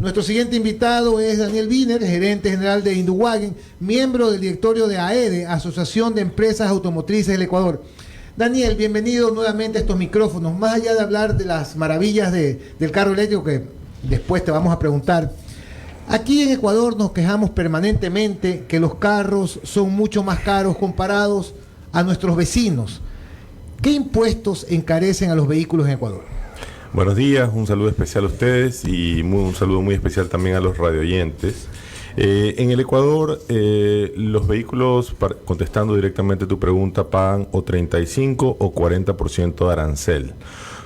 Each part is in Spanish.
Nuestro siguiente invitado es Daniel Wiener, gerente general de Induwagen, miembro del directorio de AEDE, Asociación de Empresas Automotrices del Ecuador. Daniel, bienvenido nuevamente a estos micrófonos. Más allá de hablar de las maravillas del carro eléctrico, que después te vamos a preguntar, aquí en Ecuador nos quejamos permanentemente que los carros son mucho más caros comparados a nuestros vecinos. ¿Qué impuestos encarecen a los vehículos en Ecuador? Buenos días, un saludo especial a ustedes y un saludo muy especial también a los radioyentes. En el Ecuador, los vehículos, contestando directamente tu pregunta, pagan o 35 o 40% de arancel.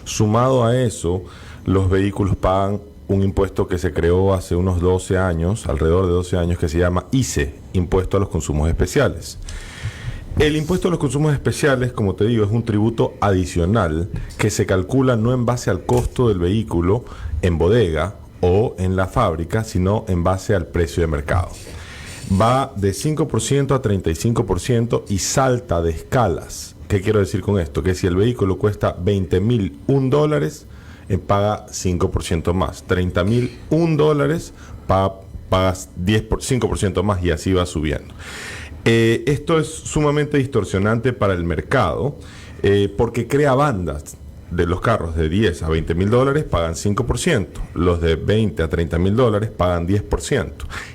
Sumado a eso, los vehículos pagan un impuesto que se creó hace unos 12 años, alrededor de 12 años, que se llama ICE, Impuesto a los Consumos Especiales. El impuesto a los consumos especiales, como te digo, es un tributo adicional que se calcula no en base al costo del vehículo en bodega o en la fábrica, sino en base al precio de mercado. Va de 5% a 35% y salta de escalas. ¿Qué quiero decir con esto? Que si el vehículo cuesta $20,001, paga 5% más. $30,001, pagas 5% más y así va subiendo. Esto es sumamente distorsionante para el mercado porque crea bandas. De los carros de 10 a 20 mil dólares pagan 5%, los de 20 a 30 mil dólares pagan 10%,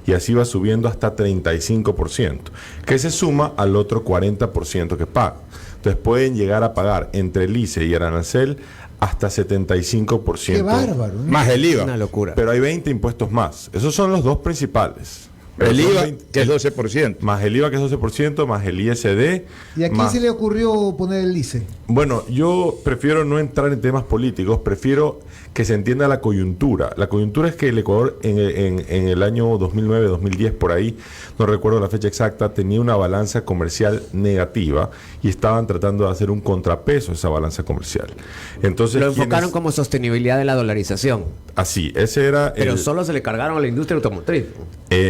y así va subiendo hasta 35%, que se suma al otro 40% que pagan. Entonces pueden llegar a pagar entre el ICE y el arancel hasta 75%. ¡Qué bárbaro! Más el IVA. Una locura. Pero hay 20 impuestos más. Esos son los dos principales. El IVA, que es 12%. Más el IVA, que es 12%, más el ISD. ¿Y a quién se le ocurrió poner el ICE? Bueno, yo prefiero no entrar en temas políticos, prefiero que se entienda la coyuntura. La coyuntura es que el Ecuador en el año 2009-2010, por ahí, no recuerdo la fecha exacta, tenía una balanza comercial negativa y estaban tratando de hacer un contrapeso a esa balanza comercial. Entonces, lo enfocaron como sostenibilidad de la dolarización. Así, ese era... Pero solo se le cargaron a la industria automotriz.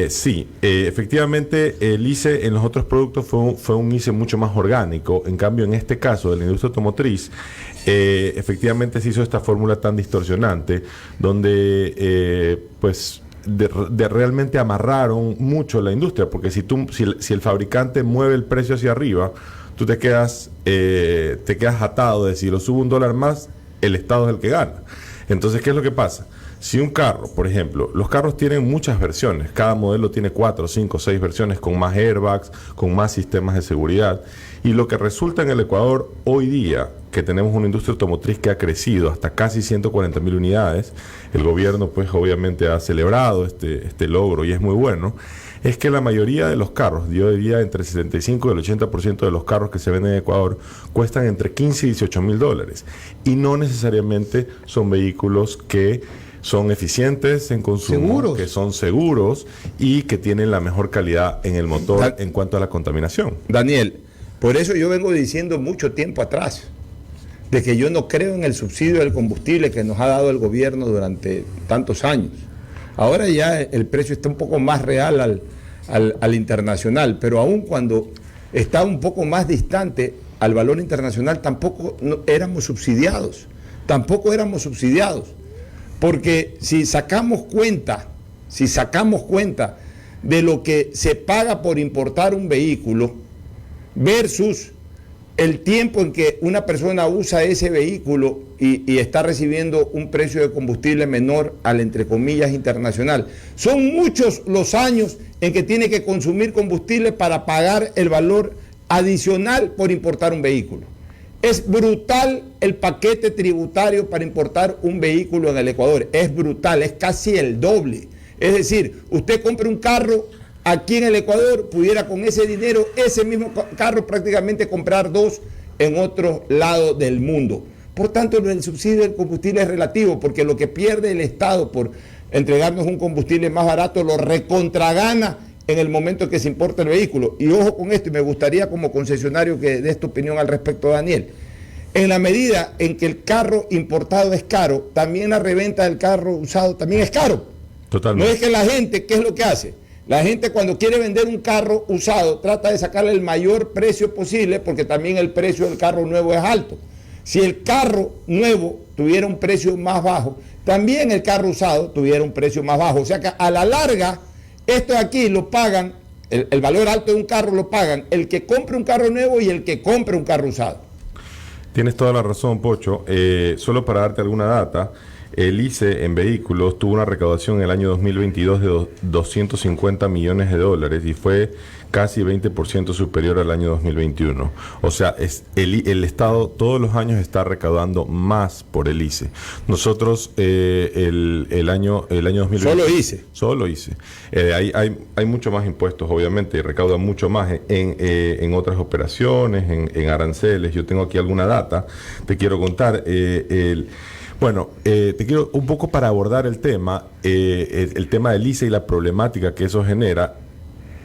Sí, efectivamente el ICE en los otros productos fue un ICE mucho más orgánico. En cambio, en este caso de la industria automotriz, efectivamente se hizo esta fórmula tan distorsionante, donde realmente amarraron mucho la industria, porque si el fabricante mueve el precio hacia arriba, tú te quedas atado de si lo sube $1 más, el Estado es el que gana. Entonces, ¿qué es lo que pasa? Si un carro, por ejemplo, los carros tienen muchas versiones, cada modelo tiene 4, 5, 6 versiones con más airbags, con más sistemas de seguridad, y lo que resulta en el Ecuador hoy día, que tenemos una industria automotriz que ha crecido hasta casi 140,000 unidades, el gobierno pues obviamente ha celebrado este logro y es muy bueno, es que la mayoría de los carros, yo diría entre el 75 y el 80% de los carros que se venden en Ecuador cuestan entre 15 y 18 mil dólares, y no necesariamente son vehículos que son eficientes en consumo, ¿seguros? Que son seguros y que tienen la mejor calidad en el motor en cuanto a la contaminación. Daniel, por eso yo vengo diciendo mucho tiempo atrás de que yo no creo en el subsidio del combustible que nos ha dado el gobierno durante tantos años. Ahora ya el precio está un poco más real al internacional, pero aún cuando está un poco más distante al valor internacional tampoco éramos subsidiados. Porque si sacamos cuenta de lo que se paga por importar un vehículo versus el tiempo en que una persona usa ese vehículo y está recibiendo un precio de combustible menor al, entre comillas, internacional, son muchos los años en que tiene que consumir combustible para pagar el valor adicional por importar un vehículo. Es brutal el paquete tributario para importar un vehículo en el Ecuador. Es brutal, es casi el doble. Es decir, usted compra un carro aquí en el Ecuador, pudiera con ese dinero, ese mismo carro prácticamente comprar dos en otro lado del mundo. Por tanto, el subsidio del combustible es relativo, porque lo que pierde el Estado por entregarnos un combustible más barato lo recontragana en el momento que se importa el vehículo. Y ojo con esto, y me gustaría como concesionario que dé tu opinión al respecto, Daniel. En la medida en que el carro importado es caro, también la reventa del carro usado también es caro. Totalmente. No es que la gente, ¿qué es lo que hace? La gente cuando quiere vender un carro usado trata de sacarle el mayor precio posible porque también el precio del carro nuevo es alto. si el carro nuevo tuviera un precio más bajo, también el carro usado tuviera un precio más bajo. O sea que a la larga, esto de aquí lo pagan, el valor alto de un carro lo pagan el que compre un carro nuevo y el que compre un carro usado. Tienes toda la razón, Pocho. Solo para darte alguna data, el ICE en vehículos tuvo una recaudación en el año 2022 de 250 millones de dólares y fue casi 20% superior al año 2021. O sea, el Estado todos los años está recaudando más por el ICE. Nosotros el año 2020... Solo ICE. Hay mucho más impuestos, obviamente, y recauda mucho más en otras operaciones, en aranceles. Yo tengo aquí alguna data, te quiero contar. Bueno, te quiero un poco para abordar el tema del ICE y la problemática que eso genera.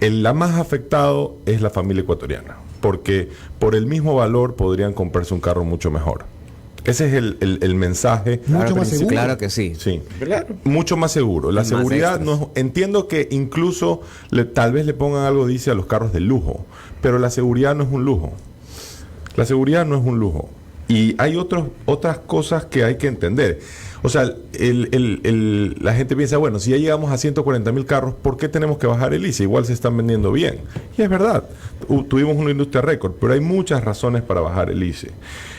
La más afectado es la familia ecuatoriana, porque por el mismo valor podrían comprarse un carro mucho mejor. Ese es el mensaje. Mucho más seguro. Claro que sí. Sí, ¿Verdad? mucho más seguro. La Más seguridad extras. no entiendo que incluso tal vez le pongan algo, dice, a los carros de lujo, pero la seguridad no es un lujo. La seguridad no es un lujo. Y hay otras cosas que hay que entender. O sea, la gente piensa, bueno, si ya llegamos a 140,000 carros, ¿por qué tenemos que bajar el ICE? Igual se están vendiendo bien. Y es verdad, tuvimos una industria récord, pero hay muchas razones para bajar el ICE.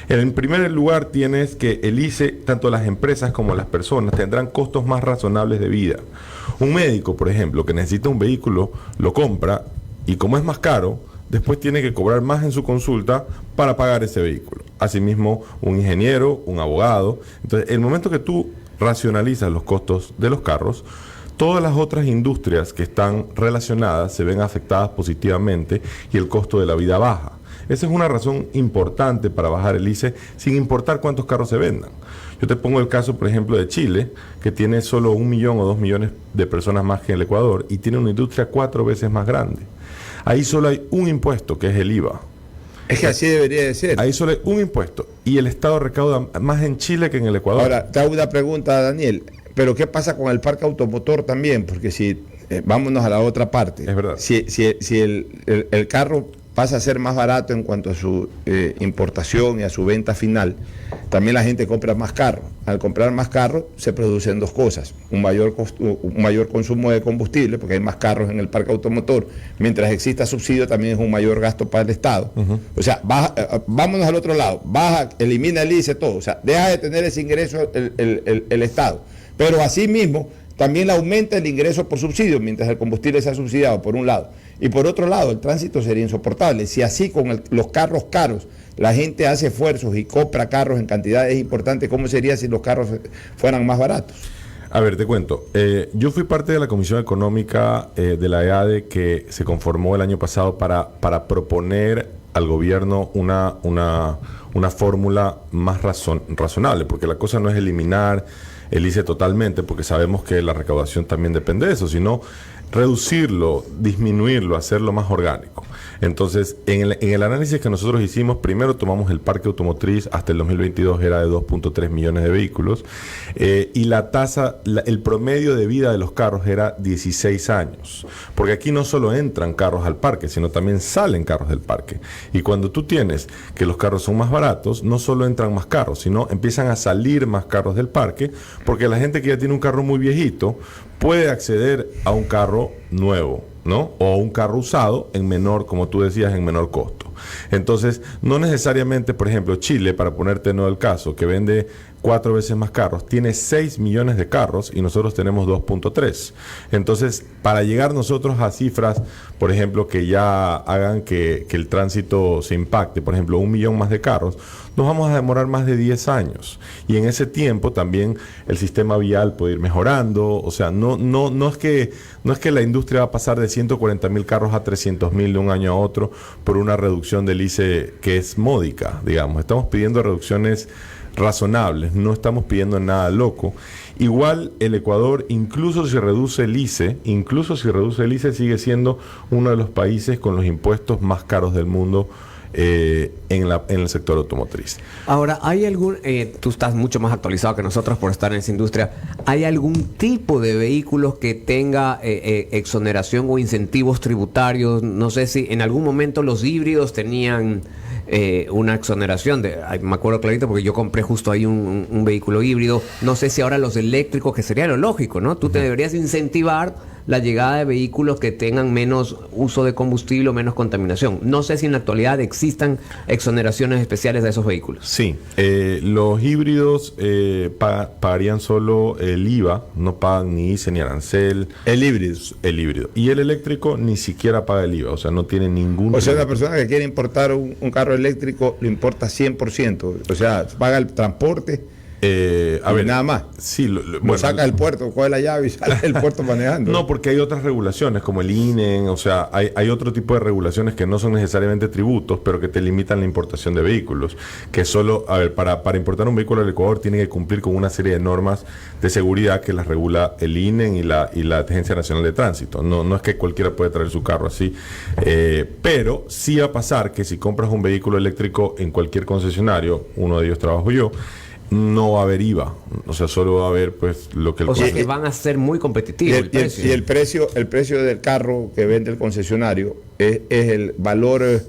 En primer lugar, tienes que el ICE, tanto las empresas como las personas, tendrán costos más razonables de vida. Un médico, por ejemplo, que necesita un vehículo, lo compra y como es más caro, después tiene que cobrar más en su consulta para pagar ese vehículo. Asimismo, un ingeniero, un abogado. Entonces, el momento que tú racionalizas los costos de los carros, todas las otras industrias que están relacionadas se ven afectadas positivamente y el costo de la vida baja. Esa es una razón importante para bajar el ICE sin importar cuántos carros se vendan. Yo te pongo el caso, por ejemplo, de Chile, que tiene solo 1 millón o 2 millones de personas más que el Ecuador y tiene una industria 4 veces más grande. Ahí solo hay un impuesto, que es el IVA. Es que así debería de ser. Ahí solo hay un impuesto y el Estado recauda más en Chile que en el Ecuador. Ahora, te hago una pregunta, Daniel. ¿Pero qué pasa con el parque automotor también? Porque si, vámonos a la otra parte. Es verdad. Si el carro pasa a ser más barato en cuanto a su importación y a su venta final, también la gente compra más carros. Al comprar más carros se producen dos cosas: un mayor consumo de combustible, porque hay más carros en el parque automotor. Mientras exista subsidio, también es un mayor gasto para el Estado. O sea, vámonos al otro lado, elimina el ICE, todo. O sea, deja de tener ese ingreso el Estado. Pero asimismo, también aumenta el ingreso por subsidio, mientras el combustible sea subsidiado, por un lado. Y por otro lado, el tránsito sería insoportable. Si así con los carros caros la gente hace esfuerzos y compra carros en cantidades importantes, ¿cómo sería si los carros fueran más baratos? A ver, te cuento. Yo fui parte de la Comisión Económica de la EADE que se conformó el año pasado para proponer al gobierno una fórmula más razonable, porque la cosa no es eliminar el ICE totalmente, porque sabemos que la recaudación también depende de eso, sino reducirlo, disminuirlo, hacerlo más orgánico. Entonces, en el análisis que nosotros hicimos, primero tomamos el parque automotriz, hasta el 2022 era de 2.3 millones de vehículos, y la tasa, el promedio de vida de los carros era 16 años, porque aquí no solo entran carros al parque, sino también salen carros del parque. Y cuando tú tienes que los carros son más baratos, no solo entran más carros, sino empiezan a salir más carros del parque, porque la gente que ya tiene un carro muy viejito puede acceder a un carro nuevo, ¿no? O a un carro usado en menor, como tú decías, en menor costo. Entonces, no necesariamente, por ejemplo, Chile, para ponerte no el caso, que vende 4 veces más carros, tiene 6 millones de carros y nosotros tenemos 2.3. Entonces, para llegar nosotros a cifras, por ejemplo, que ya hagan que el tránsito se impacte, por ejemplo, 1 millón más de carros, nos vamos a demorar más de 10 años. Y en ese tiempo también el sistema vial puede ir mejorando. O sea, no es que la industria va a pasar de 140,000 carros a 300,000 de un año a otro por una reducción del ICE que es módica, digamos. Estamos pidiendo reducciones razonables, no estamos pidiendo nada loco. Igual el Ecuador, incluso si reduce el ICE, sigue siendo uno de los países con los impuestos más caros del mundo en el sector automotriz. Ahora, ¿hay tú estás mucho más actualizado que nosotros por estar en esa industria, ¿hay algún tipo de vehículos que tenga exoneración o incentivos tributarios? No sé si en algún momento los híbridos tenían una exoneración. Me acuerdo clarito porque yo compré justo ahí un vehículo híbrido. No sé si ahora los eléctricos, que sería lo lógico, ¿no? Tú te deberías incentivar la llegada de vehículos que tengan menos uso de combustible o menos contaminación. No sé si en la actualidad existan exoneraciones especiales de esos vehículos. Sí, los híbridos pagarían solo el IVA, no pagan ni ICE ni arancel. El híbrido. El híbrido. Y el eléctrico ni siquiera paga el IVA, o sea, no tiene ningún... O sea, una persona que quiere importar un carro eléctrico lo importa 100%, o sea, paga el transporte. A ver, nada más. Sí, Lo saca del puerto, coge la llave y sale del puerto manejando. No, porque hay otras regulaciones como el INE, o sea, hay otro tipo de regulaciones que no son necesariamente tributos, pero que te limitan la importación de vehículos. Que solo, a ver, para importar un vehículo al Ecuador tiene que cumplir con una serie de normas de seguridad que las regula el INE y la Agencia Nacional de Tránsito. No es que cualquiera puede traer su carro así. Pero sí va a pasar que si compras un vehículo eléctrico en cualquier concesionario, uno de ellos trabajo yo, no va a haber IVA, o sea, solo va a haber pues lo que el O sea que van a ser muy competitivos. Y el precio del carro que vende el concesionario es el valor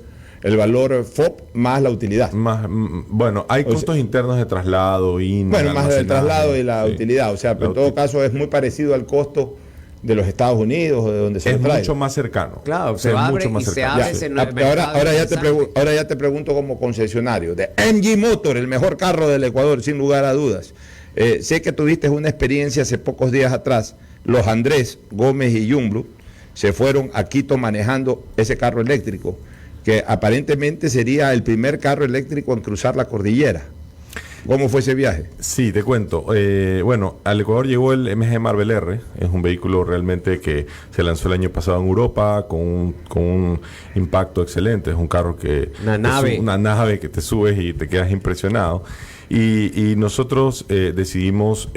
FOB más la utilidad. Bueno, hay costos internos de traslado y bueno, más el traslado y la utilidad, o sea, pero en todo caso es muy parecido al costo de los Estados Unidos o de donde se trae. Es mucho más cercano. Claro, se abre y se abre ese mercado. Ahora ya te pregunto como concesionario de MG Motor, el mejor carro del Ecuador, sin lugar a dudas. Sé que tuviste una experiencia hace pocos días atrás. Los Andrés Gómez y Yumblu se fueron a Quito manejando ese carro eléctrico, que aparentemente sería el primer carro eléctrico en cruzar la cordillera. ¿Cómo fue ese viaje? Sí, te cuento. Bueno, al Ecuador llegó el MG Marvel R. Es un vehículo realmente que se lanzó el año pasado en Europa con un impacto excelente. Es un carro que... Una nave que te subes y te quedas impresionado. Y nosotros decidimos,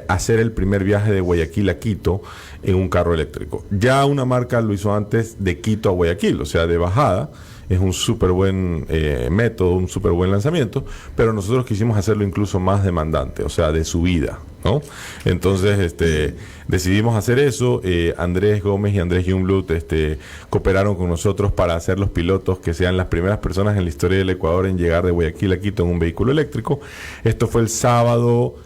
hacer el primer viaje de Guayaquil a Quito en un carro eléctrico. Ya una marca lo hizo antes de Quito a Guayaquil, o sea, de bajada. Es un súper buen método, un súper buen lanzamiento, pero nosotros quisimos hacerlo incluso más demandante, o sea, de subida, ¿no? Entonces, decidimos hacer eso. Andrés Gómez y Andrés Yumblut cooperaron con nosotros para hacer los pilotos que sean las primeras personas en la historia del Ecuador en llegar de Guayaquil a Quito en un vehículo eléctrico. Esto fue el sábado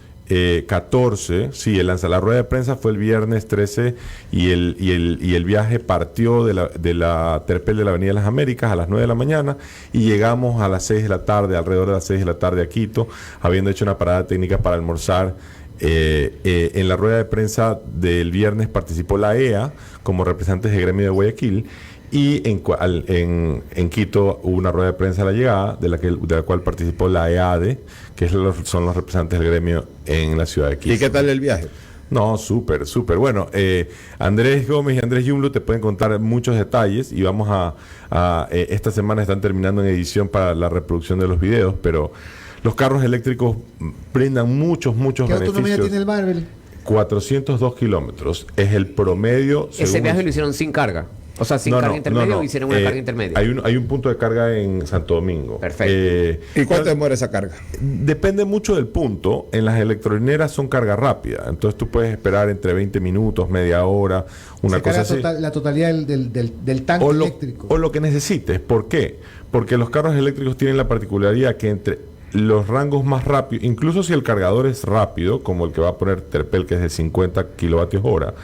14, sí, la rueda de prensa fue el viernes 13 y el viaje partió de la Terpel de la Avenida de las Américas a las 9 de la mañana y llegamos a las 6 de la tarde, alrededor de las 6 de la tarde a Quito, habiendo hecho una parada técnica para almorzar. En la rueda de prensa del viernes participó la EA como representantes del gremio de Guayaquil. Y en Quito hubo una rueda de prensa a la llegada, de la cual participó la EADE, que son los representantes del gremio en la ciudad de Quito. ¿Y qué tal el viaje? No, súper. Bueno, Andrés Gómez y Andrés Yumblu te pueden contar muchos detalles y vamos esta semana están terminando en edición para la reproducción de los videos, pero los carros eléctricos brindan muchos beneficios. ¿Qué autonomía tiene el Marvel? 402 kilómetros es el promedio. Ese viaje lo hicieron sin carga. O sea, sin carga intermedia o hicieron una carga intermedia. Hay un punto de carga en Santo Domingo. Perfecto. ¿Y cuánto demora esa carga? Depende mucho del punto. En las electrolineras son carga rápida. Entonces tú puedes esperar entre 20 minutos, media hora, una cosa así. La totalidad del tanque eléctrico. O lo que necesites. ¿Por qué? Porque los carros eléctricos tienen la particularidad que entre los rangos más rápidos, incluso si el cargador es rápido, como el que va a poner Terpel, que es de 50 kilovatios hora,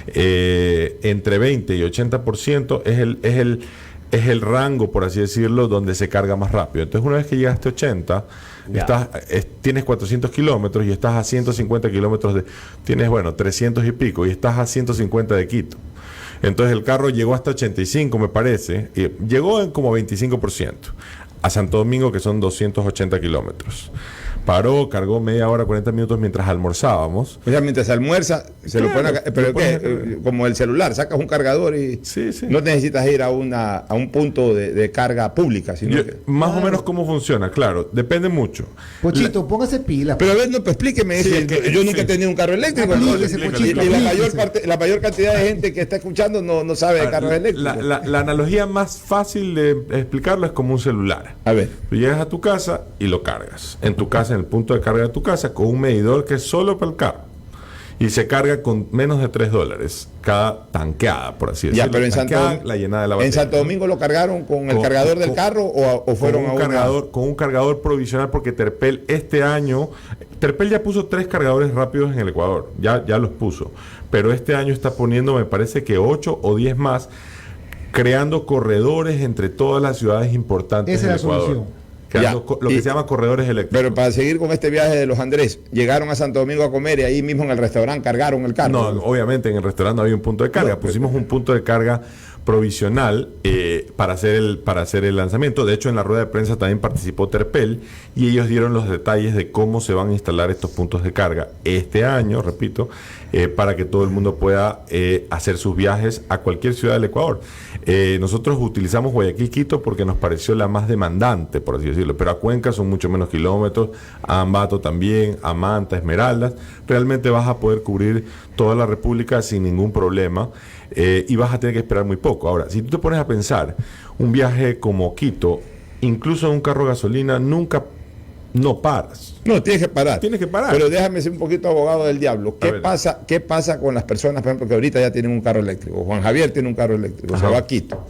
entre 20 y 80% es el rango, por así decirlo, donde se carga más rápido. Entonces, una vez que llegaste a 80, tienes 400 kilómetros y estás a 150 kilómetros tienes, 300 y pico, y estás a 150 de Quito. Entonces, el carro llegó hasta 85, me parece, y llegó en como 25%. A Santo Domingo, que son 280 kilómetros. Paró, cargó media hora, 40 minutos mientras almorzábamos. O sea, mientras almuerza, se lo pone pero ¿qué? Como el celular, sacas un cargador y no necesitas ir a un punto de carga pública. Sino más o menos cómo funciona, claro, depende mucho. Pochito, póngase pila. Pero a ver, explíqueme, yo nunca he tenido un carro eléctrico. Y la mayor cantidad de gente que está escuchando no sabe de carros eléctricos. La analogía más fácil de explicarlo es como un celular. A ver. Tú llegas a tu casa y lo cargas. En tu casa, en el punto de carga de tu casa, con un medidor que es solo para el carro. y se carga con menos de $3 cada tanqueada, por así decirlo. Ya, pero la llenada de la batería. ¿En Santo Domingo lo cargaron con el cargador del carro o fueron con un cargador, con un cargador provisional? Porque Terpel este año, Terpel ya puso 3 cargadores rápidos en el Ecuador, ya los puso, pero este año está poniendo, me parece que 8 o 10 más, creando corredores entre todas las ciudades importantes Esa del es la Ecuador. solución. Lo que se llama corredores eléctricos. Pero para seguir con este viaje de los Andrés, llegaron a Santo Domingo a comer y ahí mismo en el restaurante cargaron el carro. No, obviamente en el restaurante no había un punto de carga. Pusimos un punto de carga provisional para hacer el lanzamiento. De hecho, en la rueda de prensa también participó Terpel y ellos dieron los detalles de cómo se van a instalar estos puntos de carga este año, repito, para que todo el mundo pueda hacer sus viajes a cualquier ciudad del Ecuador. Nosotros utilizamos Guayaquil-Quito porque nos pareció la más demandante, por así decirlo, pero a Cuenca son mucho menos kilómetros, a Ambato también, a Manta, Esmeraldas. Realmente vas a poder cubrir toda la República sin ningún problema. Y vas a tener que esperar muy poco. Ahora, si tú te pones a pensar, un viaje como Quito, incluso en un carro de gasolina, no paras. No, tienes que parar. Tienes que parar. Pero déjame ser un poquito abogado del diablo. ¿Qué pasa con las personas, por ejemplo, que ahorita ya tienen un carro eléctrico? Juan Javier tiene un carro eléctrico, se va a Quito.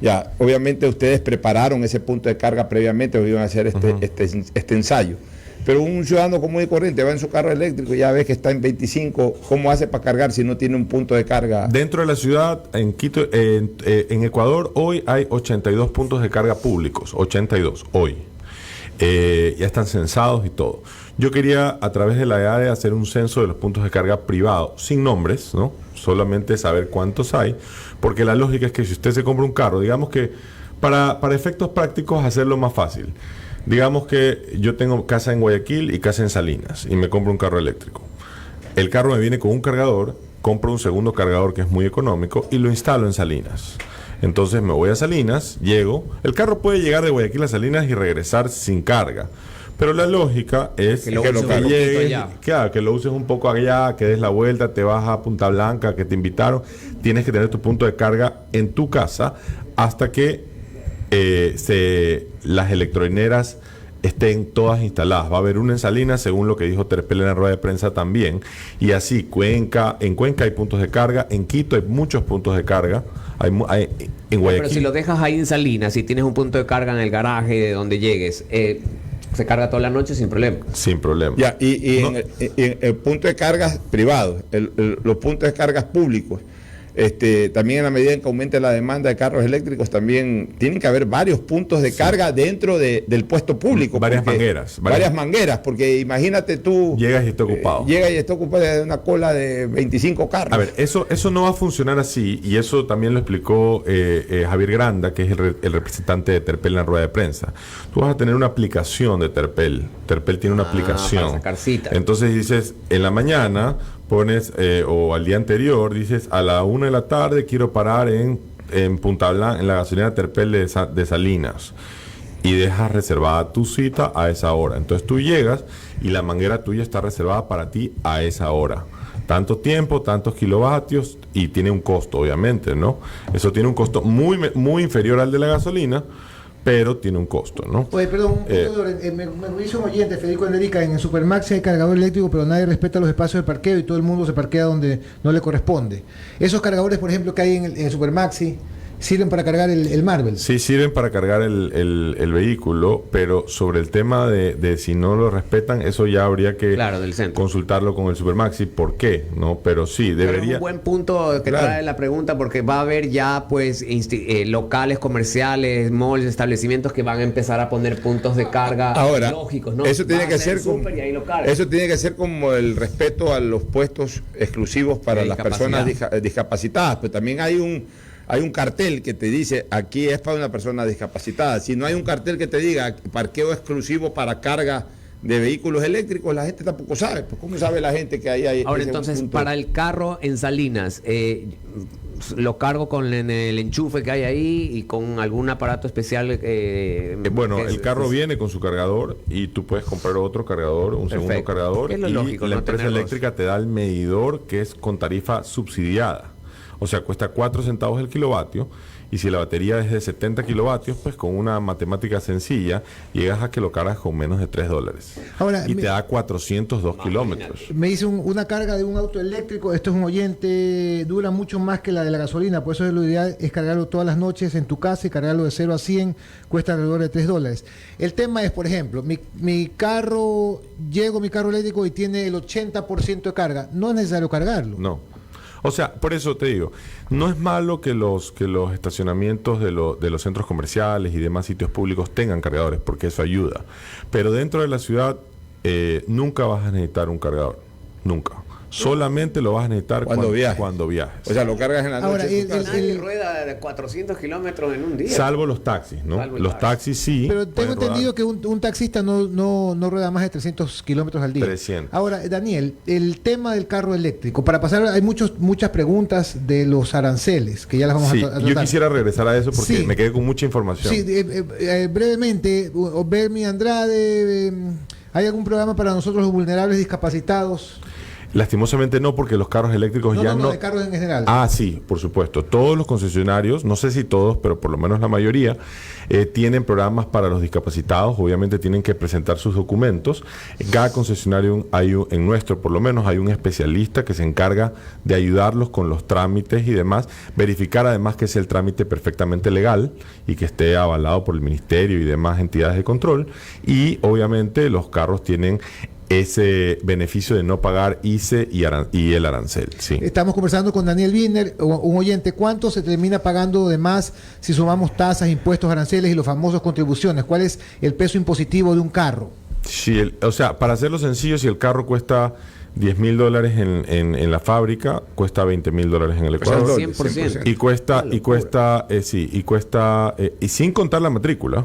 Ya, obviamente ustedes prepararon ese punto de carga previamente, o iban a hacer este ensayo. Pero un ciudadano común y corriente va en su carro eléctrico y ya ves que está en 25, ¿cómo hace para cargar si no tiene un punto de carga? Dentro de la ciudad, en Quito, en Ecuador, hoy hay 82 puntos de carga públicos, 82, hoy. Ya están censados y todo. Yo quería, a través de la EADE, hacer un censo de los puntos de carga privados, sin nombres, ¿no? Solamente saber cuántos hay, porque la lógica es que si usted se compra un carro, digamos que para efectos prácticos hacerlo más fácil. Digamos que yo tengo casa en Guayaquil y casa en Salinas y me compro un carro eléctrico. El carro me viene con un cargador, compro un segundo cargador que es muy económico y lo instalo en Salinas. Entonces me voy a Salinas, llego, el carro puede llegar de Guayaquil a Salinas y regresar sin carga. Pero la lógica es que lo llegues, que lo uses un poco allá, que des la vuelta, te vas a Punta Blanca, que te invitaron. Tienes que tener tu punto de carga en tu casa hasta que las electrolineras estén todas instaladas. Va a haber una en Salinas, según lo que dijo Terpel en la rueda de prensa también. Y así, en Cuenca hay puntos de carga, en Quito hay muchos puntos de carga. En Guayaquil. Pero si lo dejas ahí en Salinas, si tienes un punto de carga en el garaje de donde llegues, se carga toda la noche sin problema. Sin problema. Ya, en el punto de cargas privados, los puntos de cargas públicos, también en la medida en que aumente la demanda de carros eléctricos, también tienen que haber varios puntos de carga dentro del puesto público. Varias mangueras. Varias mangueras, porque imagínate tú... Llegas y está ocupado. Llega y está ocupado de una cola de 25 carros. A ver, eso no va a funcionar así, y eso también lo explicó Javier Granda, que es el representante de Terpel en la rueda de prensa. Tú vas a tener una aplicación de Terpel. Terpel tiene una aplicación. Para sacar cita. Entonces dices, en la mañana pones, o al día anterior, dices, a la 1 de la tarde quiero parar en Punta Blanca, en la gasolina Terpel de Salinas, y dejas reservada tu cita a esa hora. Entonces tú llegas y la manguera tuya está reservada para ti a esa hora. Tanto tiempo, tantos kilovatios, y tiene un costo, obviamente, ¿no? Eso tiene un costo muy inferior al de la gasolina, pero tiene un costo, ¿no? Oye, perdón, me hizo un oyente, Federico Enrica, en el Supermaxi hay cargador eléctrico, pero nadie respeta los espacios de parqueo y todo el mundo se parquea donde no le corresponde. Esos cargadores, por ejemplo, que hay en el Supermaxi, ¿sirven para cargar el Marvel? Sí, sirven para cargar el vehículo, pero sobre el tema de si no lo respetan, eso ya habría que consultarlo con el Supermaxi. ¿Por qué? ¿No? Pero sí, debería... Pero es un buen punto que trae la pregunta, porque va a haber ya pues locales comerciales, malls, establecimientos que van a empezar a poner puntos de carga lógicos, ¿no? Eso tiene que ser como el respeto a los puestos exclusivos para las personas discapacitadas, pero también hay un cartel que te dice, aquí es para una persona discapacitada. Si no hay un cartel que te diga parqueo exclusivo para carga de vehículos eléctricos, la gente tampoco sabe. Pues, ¿cómo sabe la gente que ahí hay? Ahora, entonces, para el carro en Salinas, lo cargo con el enchufe que hay ahí y con algún aparato especial. Bueno, el carro viene con su cargador y tú puedes comprar otro cargador, un segundo cargador. Es lo lógico, la empresa eléctrica te da el medidor, que es con tarifa subsidiada. O sea, cuesta 4 centavos el kilovatio. Y si la batería es de 70 kilovatios, pues con una matemática sencilla, llegas a que lo cargas con menos de $3. Ahora, Y te da 402 kilómetros. Me dice una carga de un auto eléctrico, esto es un oyente, dura mucho más que la de la gasolina, por eso lo ideal es cargarlo todas las noches en tu casa y cargarlo de 0 a 100, cuesta alrededor de $3. El tema es, por ejemplo, mi carro eléctrico y tiene el 80% de carga, no es necesario cargarlo. No. O sea, por eso te digo, no es malo que los estacionamientos de los centros comerciales y demás sitios públicos tengan cargadores, porque eso ayuda. Pero dentro de la ciudad nunca vas a necesitar un cargador. Nunca. Solamente lo vas a necesitar cuando viajes. O sea, lo cargas en la noche. Ahora, Nadie rueda de 400 kilómetros en un día. Salvo los taxis, ¿no? Los taxis sí. Pero tengo entendido que un taxista no rueda más de 300 kilómetros al día. 300. Ahora, Daniel, el tema del carro eléctrico. Para pasar, hay muchas preguntas de los aranceles, que ya las vamos a tratar. Yo quisiera regresar a eso porque Sí. me quedé con mucha información. Sí, brevemente, Bermi Andrade, ¿hay algún programa para nosotros los vulnerables discapacitados? Lastimosamente no, porque los carros eléctricos ya no... de carros en general. Ah, sí, por supuesto. Todos los concesionarios, no sé si todos, pero por lo menos la mayoría, tienen programas para los discapacitados. Obviamente tienen que presentar sus documentos. En cada concesionario, en nuestro por lo menos, hay un especialista que se encarga de ayudarlos con los trámites y demás. Verificar además que sea el trámite perfectamente legal y que esté avalado por el ministerio y demás entidades de control. Y obviamente los carros tienen ese beneficio de no pagar ICE y el arancel. Sí. Estamos conversando con Daniel Wiener, un oyente. ¿Cuánto se termina pagando de más si sumamos tasas, impuestos, aranceles y los famosos contribuciones? ¿Cuál es el peso impositivo de un carro? O sea, para hacerlo sencillo, si el carro cuesta $10,000 en la fábrica, cuesta $20,000 en el Ecuador. 100%. Y sin contar la matrícula,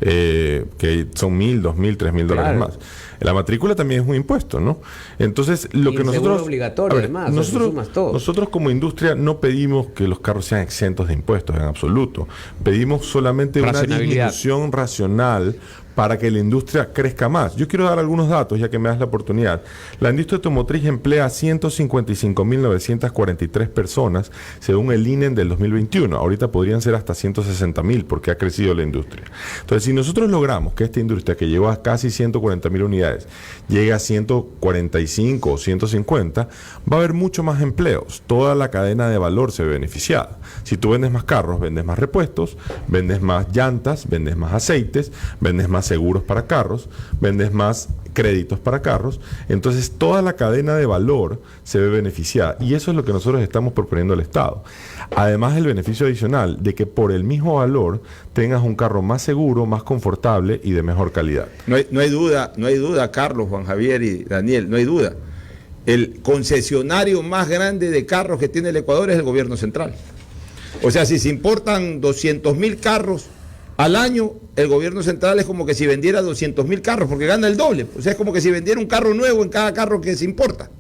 que son $1,000, $2,000, $3,000 Claro. más. La matrícula también es un impuesto, ¿no? Entonces, lo Y que el nosotros... seguro obligatorio, además, o sea, sumas todo. nosotros como industria no pedimos que los carros sean exentos de impuestos en absoluto. Pedimos solamente una Racionalidad. disminución racional para que la industria crezca más. Yo quiero dar algunos datos, ya que me das la oportunidad. La industria automotriz emplea a 155.943 personas, según el INE del 2021. Ahorita podrían ser hasta 160.000, porque ha crecido la industria. Entonces, si nosotros logramos que esta industria, que llegó a casi 140.000 unidades, llegue a 145 o 150, va a haber mucho más empleos. Toda la cadena de valor se ve beneficiada. Si tú vendes más carros, vendes más repuestos, vendes más llantas, vendes más aceites, vendes más seguros para carros, vendes más créditos para carros. Entonces toda la cadena de valor se ve beneficiada, y eso es lo que nosotros estamos proponiendo al Estado. Además, el beneficio adicional de que por el mismo valor tengas un carro más seguro, más confortable y de mejor calidad. No hay duda, Carlos, Juan Javier y Daniel, no hay duda. El concesionario más grande de carros que tiene el Ecuador es el gobierno central. O sea, si se importan 200.000 carros al año, el gobierno central es como que si vendiera 200.000 carros, porque gana el doble. O sea, es como que si vendiera un carro nuevo en cada carro que se importa.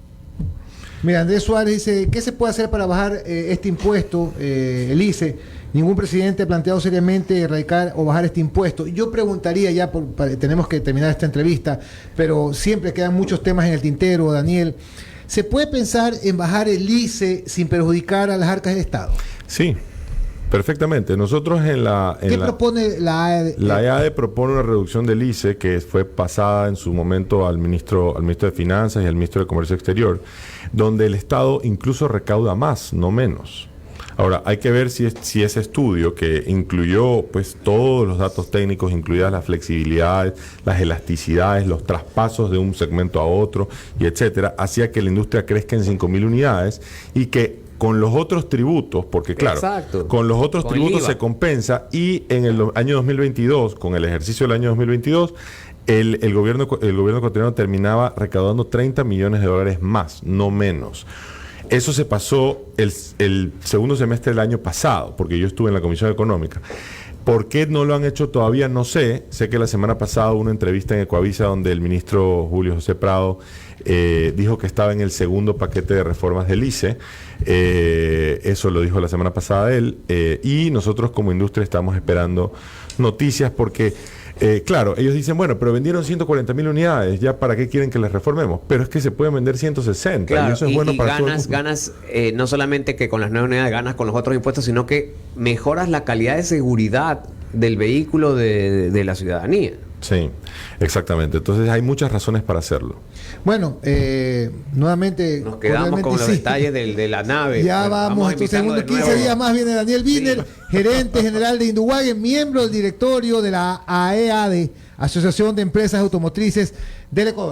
Mira, Andrés Suárez dice, ¿qué se puede hacer para bajar este impuesto, el ICE? Ningún presidente ha planteado seriamente erradicar o bajar este impuesto. Yo preguntaría ya, tenemos que terminar esta entrevista, pero siempre quedan muchos temas en el tintero, Daniel. ¿Se puede pensar en bajar el ICE sin perjudicar a las arcas del Estado? Sí, perfectamente. Nosotros ¿Qué propone la AED? La EADE propone una reducción del ICE que fue pasada en su momento al ministro de Finanzas y al ministro de Comercio Exterior, donde el Estado incluso recauda más, no menos. Ahora, hay que ver si ese estudio, que incluyó pues todos los datos técnicos, incluidas las flexibilidades, las elasticidades, los traspasos de un segmento a otro, y etcétera, hacía que la industria crezca en 5.000 unidades y que con los otros tributos, porque claro, Exacto. con los otros Con tributos el IVA. se compensa, y en el año 2022, con el ejercicio del año 2022, el gobierno ecuatoriano terminaba recaudando $30 millones más, no menos. Eso se pasó el segundo semestre del año pasado, porque yo estuve en la Comisión Económica. ¿Por qué no lo han hecho todavía? No sé. Sé que la semana pasada hubo una entrevista en Ecuavisa donde el ministro Julio José Prado dijo que estaba en el segundo paquete de reformas del ICE. Eso lo dijo la semana pasada él. Y nosotros como industria estamos esperando noticias, porque Claro, ellos dicen, bueno, pero vendieron 140.000 unidades, ¿ya para qué quieren que les reformemos? Pero es que se pueden vender 160, Claro, y eso es bueno para todo el mundo. ganas no solamente que con las nuevas unidades ganas con los otros impuestos, sino que mejoras la calidad de seguridad del vehículo de la ciudadanía. Sí, exactamente. Entonces hay muchas razones para hacerlo. Bueno, nuevamente. Nos quedamos con los detalles de la nave. Ya Bueno, vamos, entonces invitando en de 15 nuevo. días más viene Daniel Wiener, Sí. gerente general de Induwagen, miembro del directorio de la AEAD, Asociación de Empresas Automotrices del Ecuador.